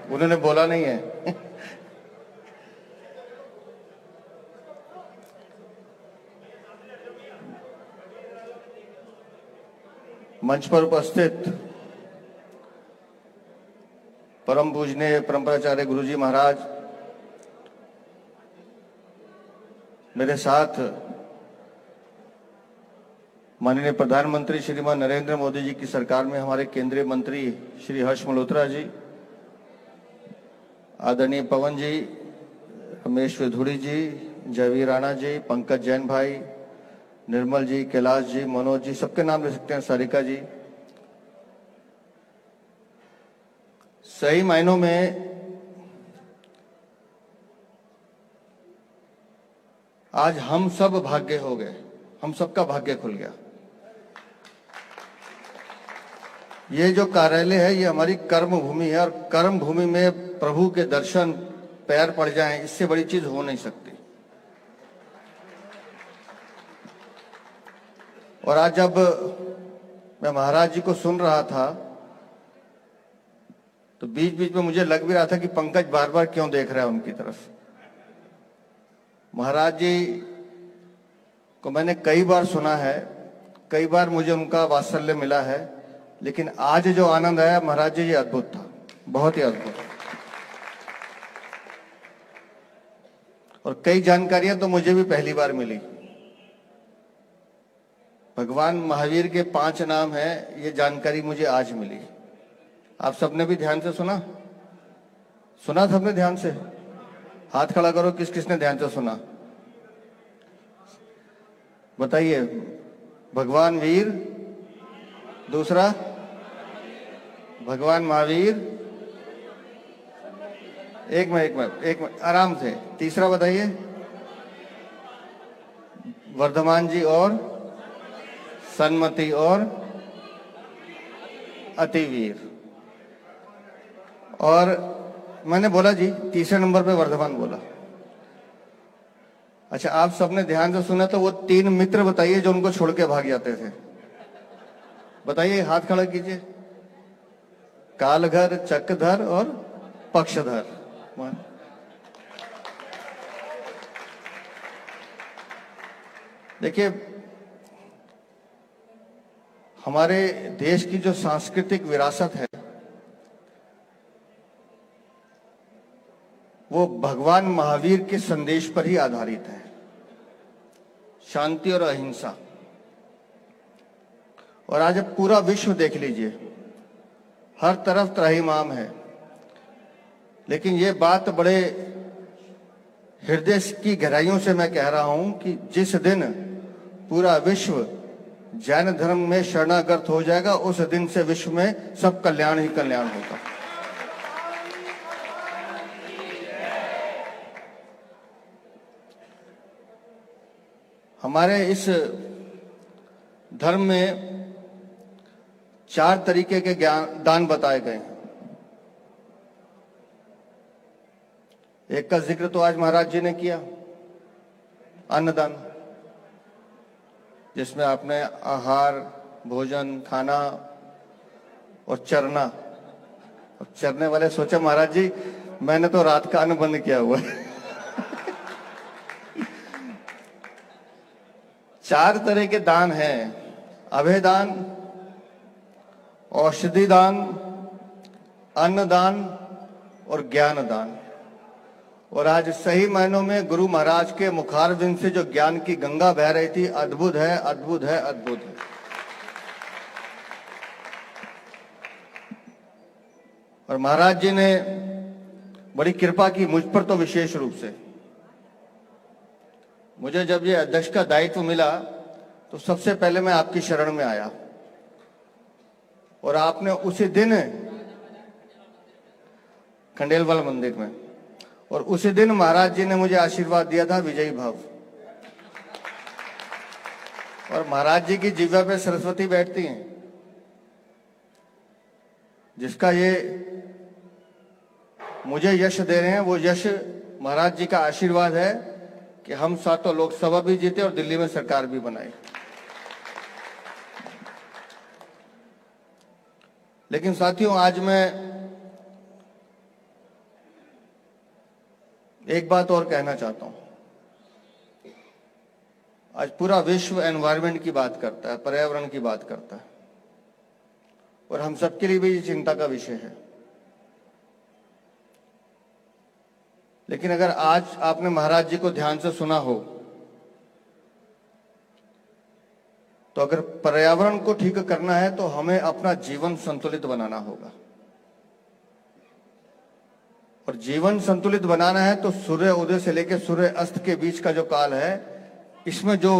उन्होंने बोला नहीं है। मंच पर उपस्थित परम पूजनीय परम्पराचार्य गुरुजी महाराज, मेरे साथ माननीय प्रधानमंत्री श्रीमान नरेंद्र मोदी जी की सरकार में हमारे केंद्रीय मंत्री श्री हर्ष मल्होत्रा जी, आदरणीय पवन जी, रमेश विधुड़ी जी, जयवीर राणा जी, पंकज जैन भाई, निर्मल जी, कैलाश जी, मनोज जी, सबके नाम ले सकते हैं, सारिका जी। सही मायनों में आज हम सब भाग्य हो गए, हम सबका भाग्य खुल गया। ये जो कार्यालय है ये हमारी कर्म भूमि है, और कर्म भूमि में प्रभु के दर्शन पैर पड़ जाएं, इससे बड़ी चीज हो नहीं सकती। और आज जब मैं महाराज जी को सुन रहा था तो बीच बीच में मुझे लग भी रहा था कि पंकज बार बार क्यों देख रहा है उनकी तरफ। महाराज जी को मैंने कई बार सुना है, कई बार मुझे उनका वात्सल्य मिला है, लेकिन आज जो आनंद आया महाराज जी, ये अद्भुत था, बहुत ही अद्भुत। और कई जानकारियां तो मुझे भी पहली बार मिली। भगवान महावीर के 5 नाम हैं, ये जानकारी मुझे आज मिली। आप सबने भी ध्यान से सुना? सुना सबने ध्यान से? हाथ खड़ा करो, किस किसने ध्यान से सुना? बताइए। भगवान वीर, दूसरा भगवान महावीर, एक मिनट आराम से। तीसरा बताइए। वर्धमान जी और सन्मति और अतिवीर। और मैंने बोला जी, तीसरे नंबर पे वर्धमान बोला। अच्छा, आप सबने ध्यान से सुना तो वो 3 मित्र बताइए जो उनको छोड़ के भाग जाते थे। बताइए, हाथ खड़ा कीजिए। कालघर, चक्रधर और पक्षधर। देखिए, हमारे देश की जो सांस्कृतिक विरासत है वो भगवान महावीर के संदेश पर ही आधारित है, शांति और अहिंसा। और आज अब पूरा विश्व देख लीजिए, हर तरफ त्राहिमाम है। लेकिन ये बात बड़े हृदय की गहराइयों से मैं कह रहा हूं कि जिस दिन पूरा विश्व जैन धर्म में शरणागत हो जाएगा, उस दिन से विश्व में सब कल्याण ही कल्याण होगा। हमारे इस धर्म में 4 तरीके के दान बताए गए हैं। एक का जिक्र तो आज महाराज जी ने किया, अन्नदान, जिसमें आपने आहार, भोजन, खाना और चरना। अब चरने वाले सोचे महाराज जी मैंने तो रात का अन्न बंद किया हुआ है। 4 तरह के दान हैं: अभय दान, औषधि दान, अन्नदान और ज्ञान दान। और आज सही मायनों में गुरु महाराज के मुखारविंद से जो ज्ञान की गंगा बह रही थी, अद्भुत है, अद्भुत है, अद्भुत है। और महाराज जी ने बड़ी कृपा की मुझ पर, तो विशेष रूप से। मुझे जब ये अध्यक्ष का दायित्व मिला तो सबसे पहले मैं आपकी शरण में आया, और आपने उसी दिन खंडेलवाल मंदिर में, और उसी दिन महाराज जी ने मुझे आशीर्वाद दिया था, विजयी भव। और महाराज जी की जिह्वा पे सरस्वती बैठती हैं, जिसका ये मुझे यश दे रहे हैं, वो यश महाराज जी का आशीर्वाद है कि हम 7 लोकसभा भी जीते और दिल्ली में सरकार भी बनाई। लेकिन साथियों, आज मैं एक बात और कहना चाहता हूं। आज पूरा विश्व एनवायरनमेंट की बात करता है, पर्यावरण की बात करता है, और हम सबके लिए भी ये चिंता का विषय है। लेकिन अगर आज आपने महाराज जी को ध्यान से सुना हो तो अगर पर्यावरण को ठीक करना है तो हमें अपना जीवन संतुलित बनाना होगा, और जीवन संतुलित बनाना है तो सूर्य उदय से लेकर सूर्य अस्त के बीच का जो काल है, इसमें जो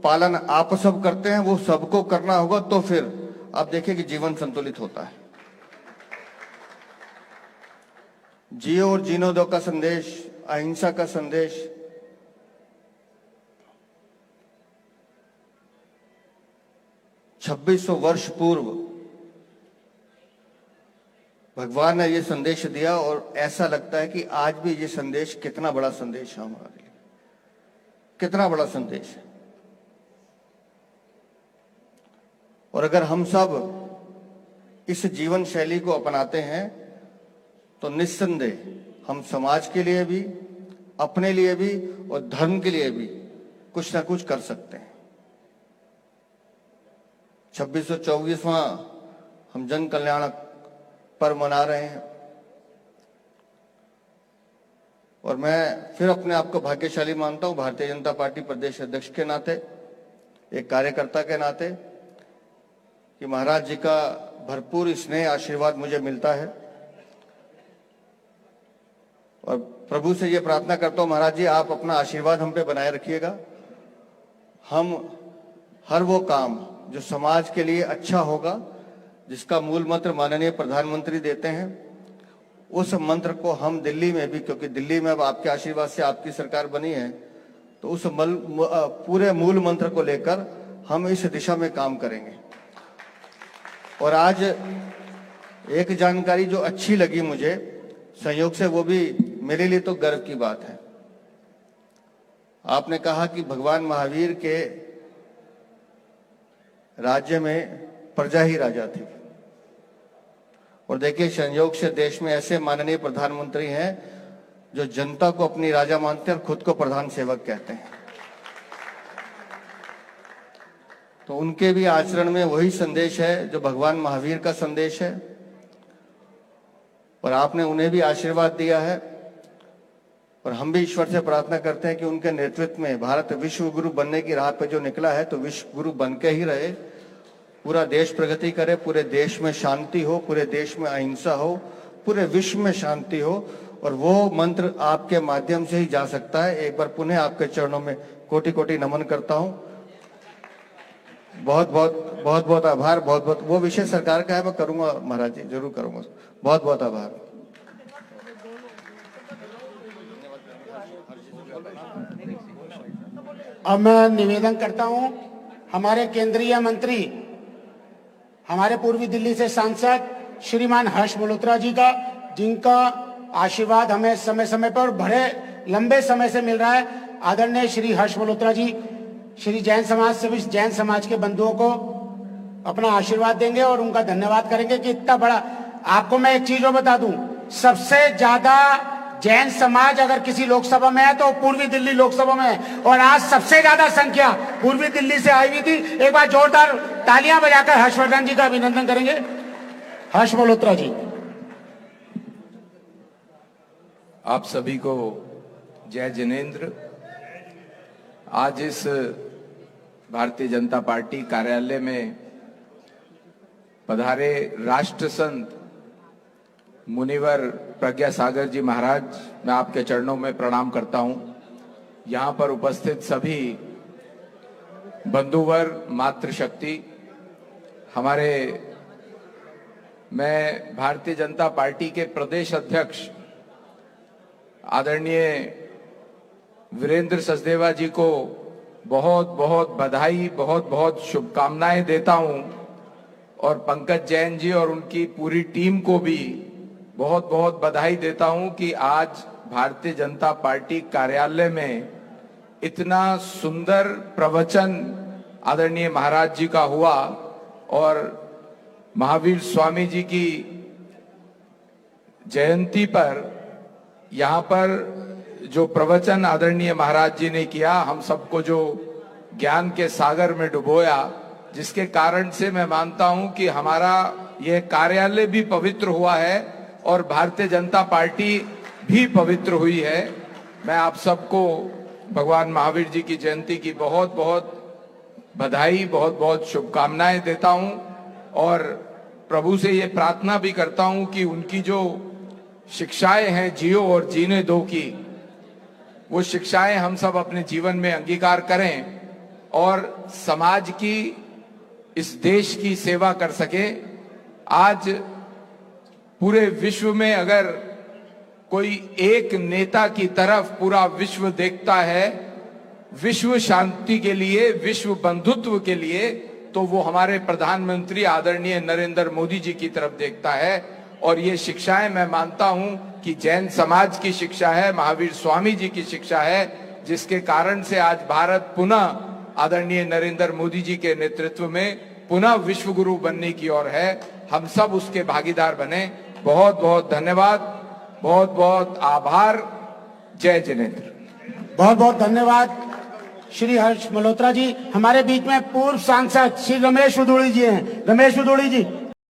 पालन आप सब करते हैं वो सबको करना होगा। तो फिर आप देखिए कि जीवन संतुलित होता है। जियो और जीनो दो का संदेश, अहिंसा का संदेश, छब्बीस सौ वर्ष पूर्व भगवान ने ये संदेश दिया, और ऐसा लगता है कि आज भी ये संदेश कितना बड़ा संदेश है हमारे लिए, कितना बड़ा संदेश है। और अगर हम सब इस जीवन शैली को अपनाते हैं तो निस्संदेह हम समाज के लिए भी, अपने लिए भी और धर्म के लिए भी कुछ ना कुछ कर सकते हैं। 2624वां हम जन कल्याण पर्व मना रहे हैं, और मैं फिर अपने आप को भाग्यशाली मानता हूं भारतीय जनता पार्टी प्रदेश अध्यक्ष के नाते, एक कार्यकर्ता के नाते, कि महाराज जी का भरपूर स्नेह आशीर्वाद मुझे मिलता है। और प्रभु से ये प्रार्थना करता हूं, महाराज जी आप अपना आशीर्वाद हम पे बनाए रखिएगा। हम हर वो काम जो समाज के लिए अच्छा होगा, जिसका मूल मंत्र माननीय प्रधानमंत्री देते हैं, उस मंत्र को हम दिल्ली में भी, क्योंकि दिल्ली में अब आपके आशीर्वाद से आपकी सरकार बनी है, तो उस पूरे मूल मंत्र को लेकर हम इस दिशा में काम करेंगे। और आज एक जानकारी जो अच्छी लगी मुझे संयोग से, वो भी मेरे लिए तो गर्व की बात है। आपने कहा कि भगवान महावीर के राज्य में प्रजा ही राजा थी, और देखिए संयोग से देश में ऐसे माननीय प्रधानमंत्री हैं जो जनता को अपनी राजा मानते हैं और खुद को प्रधान सेवक कहते हैं। तो उनके भी आचरण में वही संदेश है जो भगवान महावीर का संदेश है, और आपने उन्हें भी आशीर्वाद दिया है। और हम भी ईश्वर से प्रार्थना करते हैं कि उनके नेतृत्व में भारत विश्व गुरु बनने की राह पे जो निकला है, तो विश्व गुरु बन के ही रहे, पूरा देश प्रगति करे, पूरे देश में शांति हो, पूरे देश में अहिंसा हो, पूरे विश्व में शांति हो, और वो मंत्र आपके माध्यम से ही जा सकता है। एक बार पुनः आपके चरणों में कोटि कोटि नमन करता हूं। बहुत बहुत आभार। बहुत बहुत वो विषय सरकार का है, मैं करूंगा महाराज जी, जरूर करूंगा। बहुत बहुत आभार। अब मैं निवेदन करता हूं हमारे केंद्रीय मंत्री, हमारे पूर्वी दिल्ली से सांसद श्रीमान हर्ष मल्होत्रा जी का, जिनका आशीर्वाद हमें समय समय पर बड़े लंबे समय से मिल रहा है। आदरणीय श्री हर्ष मल्होत्रा जी श्री जैन समाज से भी जैन समाज के बंधुओं को अपना आशीर्वाद देंगे और उनका धन्यवाद करेंगे कि इतना बड़ा। आपको मैं एक चीज और बता दूं, सबसे ज्यादा जैन समाज अगर किसी लोकसभा में है तो पूर्वी दिल्ली लोकसभा में है, और आज सबसे ज्यादा संख्या पूर्वी दिल्ली से आई हुई थी। एक बार जोरदार तालियां बजाकर हर्षवर्धन जी का अभिनंदन करेंगे। हर्ष मल्होत्रा जी। आप सभी को जय जिनेंद्र। आज इस भारतीय जनता पार्टी कार्यालय में पधारे राष्ट्र संत मुनिवर प्रज्ञा सागर जी महाराज, मैं आपके चरणों में प्रणाम करता हूं। यहां पर उपस्थित सभी बंधुवर, मातृशक्ति, हमारे, मैं भारतीय जनता पार्टी के प्रदेश अध्यक्ष आदरणीय वीरेंद्र सचदेवा जी को बहुत बहुत बधाई, बहुत बहुत शुभकामनाएं देता हूं, और पंकज जैन जी और उनकी पूरी टीम को भी बहुत बहुत बधाई देता हूं कि आज भारतीय जनता पार्टी कार्यालय में इतना सुंदर प्रवचन आदरणीय महाराज जी का हुआ, और महावीर स्वामी जी की जयंती पर यहाँ पर जो प्रवचन आदरणीय महाराज जी ने किया, हम सबको जो ज्ञान के सागर में डुबोया, जिसके कारण से मैं मानता हूं कि हमारा यह कार्यालय भी पवित्र हुआ है और भारतीय जनता पार्टी भी पवित्र हुई है। मैं आप सबको भगवान महावीर जी की जयंती की बहुत बहुत बधाई, बहुत बहुत शुभकामनाएं देता हूं और प्रभु से ये प्रार्थना भी करता हूं कि उनकी जो शिक्षाएं हैं जियो और जीने दो की, वो शिक्षाएं हम सब अपने जीवन में अंगीकार करें और समाज की, इस देश की सेवा कर सके। आज पूरे विश्व में अगर कोई एक नेता की तरफ पूरा विश्व देखता है विश्व शांति के लिए, विश्व बंधुत्व के लिए, तो वो हमारे प्रधानमंत्री आदरणीय नरेंद्र मोदी जी की तरफ देखता है। और ये शिक्षाएं मैं मानता हूं कि जैन समाज की शिक्षा है, महावीर स्वामी जी की शिक्षा है, जिसके कारण से आज भारत पुनः आदरणीय नरेंद्र मोदी जी के नेतृत्व में पुनः विश्व गुरु बनने की ओर है। हम सब उसके भागीदार बने। बहुत बहुत धन्यवाद, बहुत बहुत आभार। जय जिनेंद्र। बहुत बहुत धन्यवाद श्री हर्ष मल्होत्रा जी। हमारे बीच में पूर्व सांसद श्री रमेश उदोड़ी जी हैं। रमेश उदोड़ी जी।